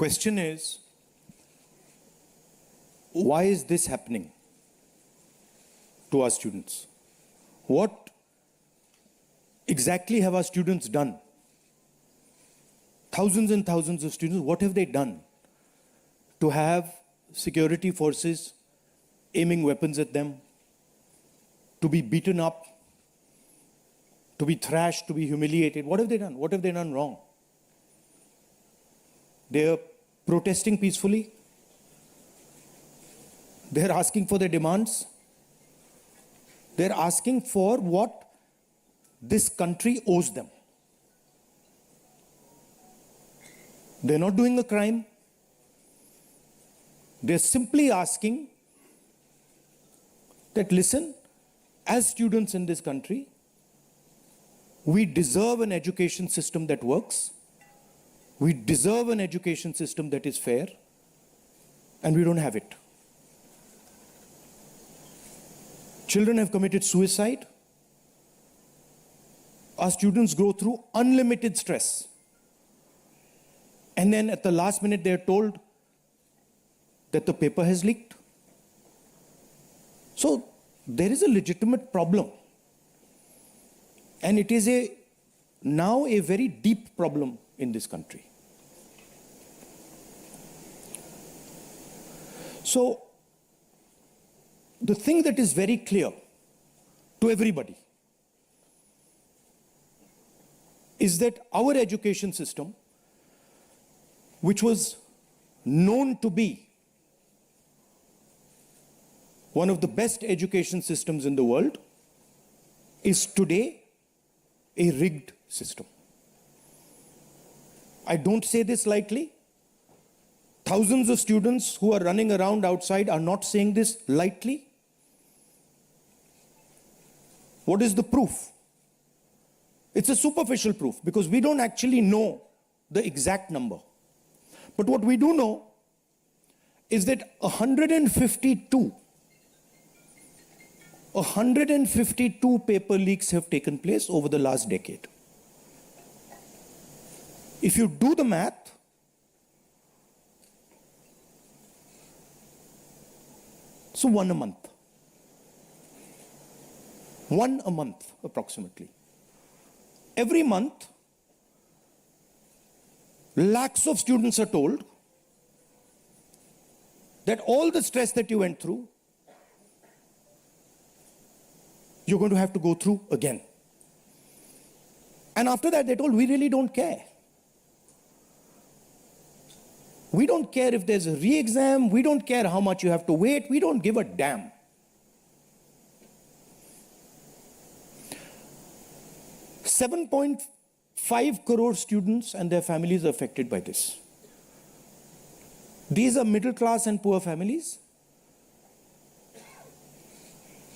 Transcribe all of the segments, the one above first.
Question is, why is this happening to our students? What exactly have our students done? Thousands and thousands of students, what have they done to have security forces aiming weapons at them, to be beaten up, to be thrashed, to be humiliated? What have they done? What have they done wrong? They're protesting peacefully. They're asking for their demands. They're asking for what this country owes them. They're not doing a crime. They're simply asking that, listen, as students in this country, we deserve an education system that works. We deserve an education system that is fair, and we don't have it. Children have committed suicide. Our students go through unlimited stress. And then at the last minute, they are told that the paper has leaked. So there is a legitimate problem. And it is now a very deep problem in this country. So the thing that is very clear to everybody is that our education system, which was known to be one of the best education systems in the world, is today a rigged system. I don't say this lightly. Thousands of students who are running around outside are not saying this lightly. What is the proof? It's a superficial proof because we don't actually know the exact number. But what we do know is that 152 paper leaks have taken place over the last decade. If you do the math, so one a month. One a month, approximately. Every month, lakhs of students are told that all the stress that you went through, you're going to have to go through again. And after that, they're told, we really don't care. We don't care if there's a re-exam. We don't care how much you have to wait. We don't give a damn. $7.5 crore students and their families are affected by this. These are middle class and poor families.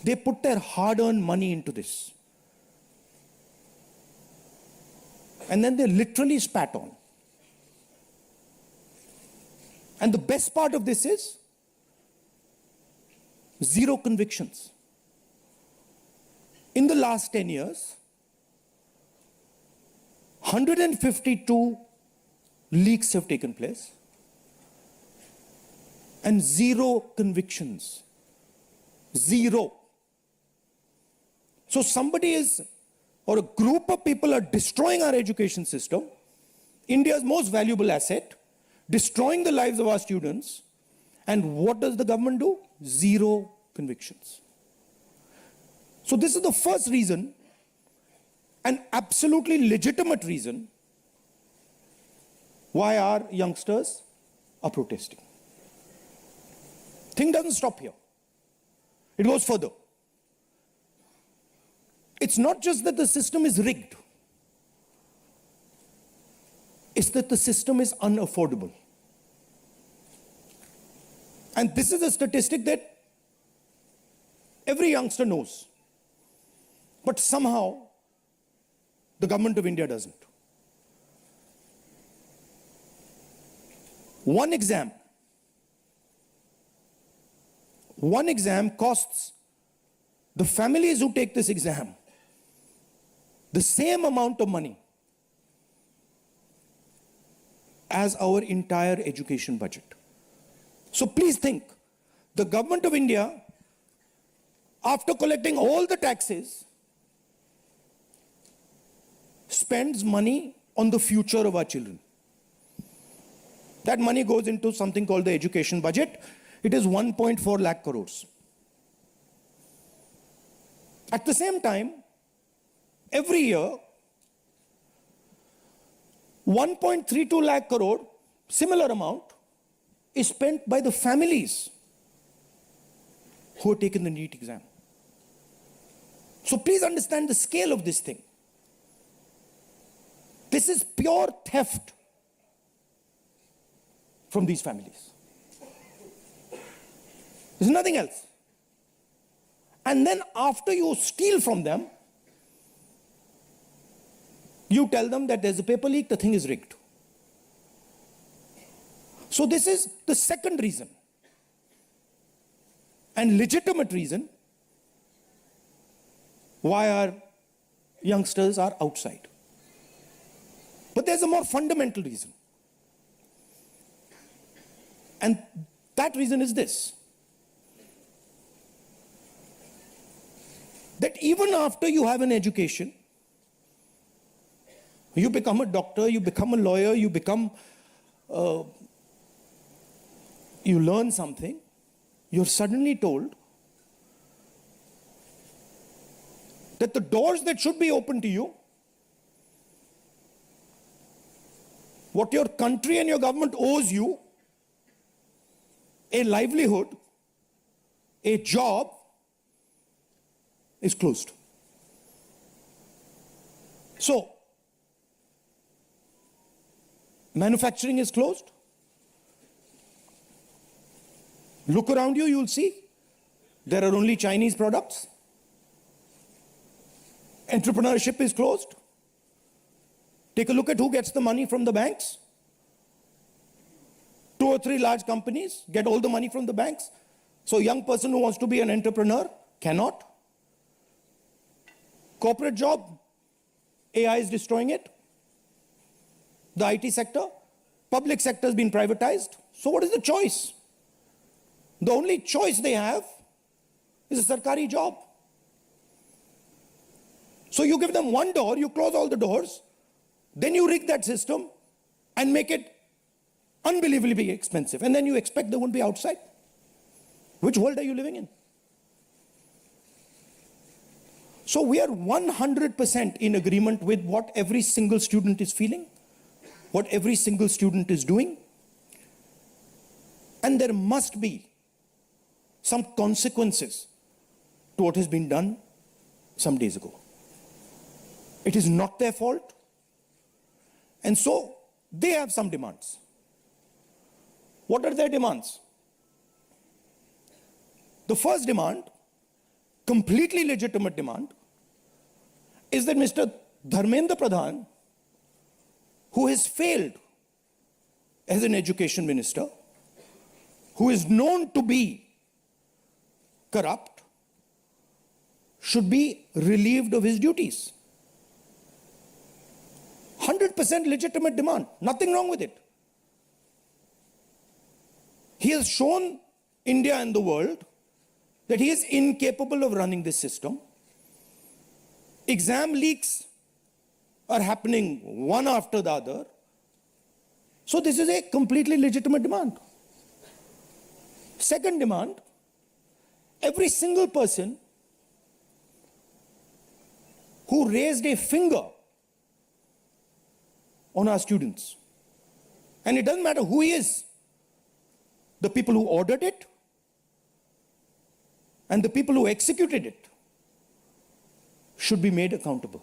They put their hard-earned money into this. And then they literally spat on. And the best part of this is zero convictions. In the last 10 years, 152 leaks have taken place and zero convictions. Zero. So somebody is, or a group of people are destroying our education system, India's most valuable asset, destroying the lives of our students, and what does the government do? Zero convictions. So this is the first reason, an absolutely legitimate reason, why our youngsters are protesting. Thing doesn't stop here. It goes further. It's not just that the system is rigged. It's that the system is unaffordable. And this is a statistic that every youngster knows. But somehow, the government of India doesn't. One exam costs the families who take this exam the same amount of money as our entire education budget. So please think, the government of India, after collecting all the taxes, spends money on the future of our children. That money goes into something called the education budget. It is 1.4 lakh crores. At the same time, every year, 1.32 lakh crore, similar amount, is spent by the families who have taken the NEET exam. So please understand the scale of this thing. This is pure theft from these families. There's nothing else. And then after you steal from them, you tell them that there's a paper leak, the thing is rigged. So this is the second reason, and legitimate reason, why our youngsters are outside. But there's a more fundamental reason. And that reason is this: that even after you have an education, you become a doctor, you become a lawyer, you become, you learn something, you're suddenly told that the doors that should be open to you, what your country and your government owes you, a livelihood, a job, is closed. So, manufacturing is closed. Look around you, you'll see there are only Chinese products. Entrepreneurship is closed. Take a look at who gets the money from the banks. 2 or 3 large companies get all the money from the banks. So a young person who wants to be an entrepreneur cannot. Corporate job, AI is destroying it. The IT sector, public sector has been privatized. So what is the choice? The only choice they have is a sarkari job. So you give them one door, you close all the doors, then you rig that system and make it unbelievably expensive. And then you expect they won't be outside. Which world are you living in? So we are 100% in agreement with what every single student is feeling, what every single student is doing. And there must be some consequences to what has been done some days ago. It is not their fault. And so they have some demands. What are their demands? The first demand, completely legitimate demand, is that Mr. Dharmendra Pradhan, who has failed as an education minister, who is known to be corrupt, should be relieved of his duties. 100% legitimate demand, nothing wrong with it. He has shown India and the world that he is incapable of running this system. Exam leaks are happening one after the other. So this is a completely legitimate demand. Second demand, every single person who raised a finger on our students, and it doesn't matter who he is, the people who ordered it and the people who executed it, should be made accountable.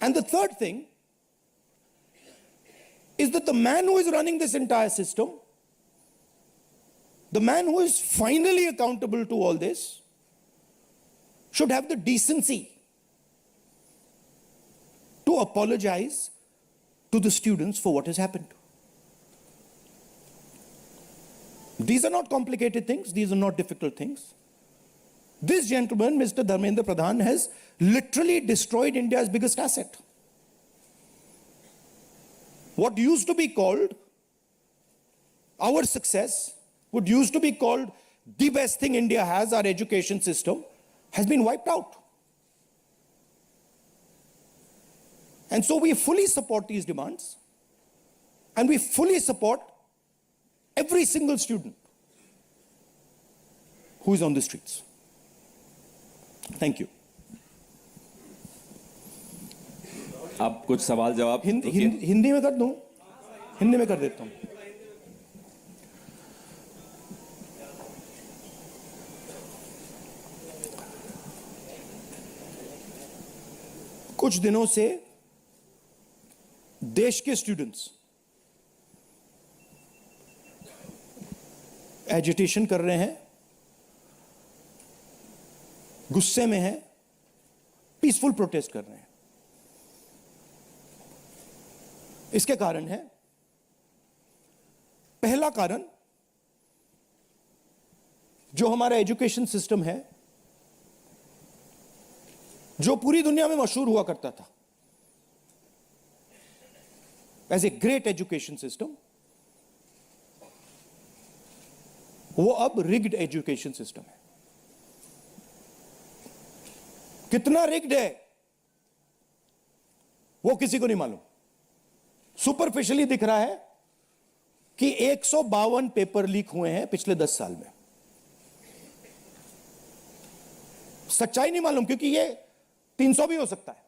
And the third thing is that the man who is running this entire system, the man who is finally accountable to all this, should have the decency to apologize to the students for what has happened. These are not complicated things. These are not difficult things. This gentleman, Mr. Dharmendra Pradhan, has literally destroyed India's biggest asset. what used to be called our success, what used to be called the best thing India has, our education system, has been wiped out. And so we fully support these demands, and we fully support every single student who is on the streets. Thank you. आप कुछ सवाल जवाब हिंदी में कर दूं? हिंदी में कर देता हूं. कुछ दिनों से देश के स्टूडेंट्स एजिटेशन कर रहे हैं, गुस्से में हैं, पीसफुल प्रोटेस्ट कर रहे हैं. इसके कारण है, पहला कारण, जो हमारा एजुकेशन सिस्टम है, जो पूरी दुनिया में मशहूर हुआ करता था as a great education system, वो अब रिग्ड एजुकेशन सिस्टम है. कितना रिग्ड है वो किसी को नहीं मालूम. सुपरफिशियली दिख रहा है कि 152 पेपर लीक हुए हैं पिछले 10 साल में. सच्चाई नहीं मालूम, क्योंकि ये 300 भी हो सकता है,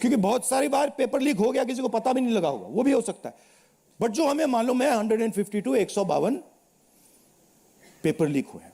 क्योंकि बहुत सारी बार पेपर लीक हो गया, किसी को पता भी नहीं लगा होगा, वो भी हो सकता है. बट जो हमें मालूम है 152 पेपर लीक हुए हैं.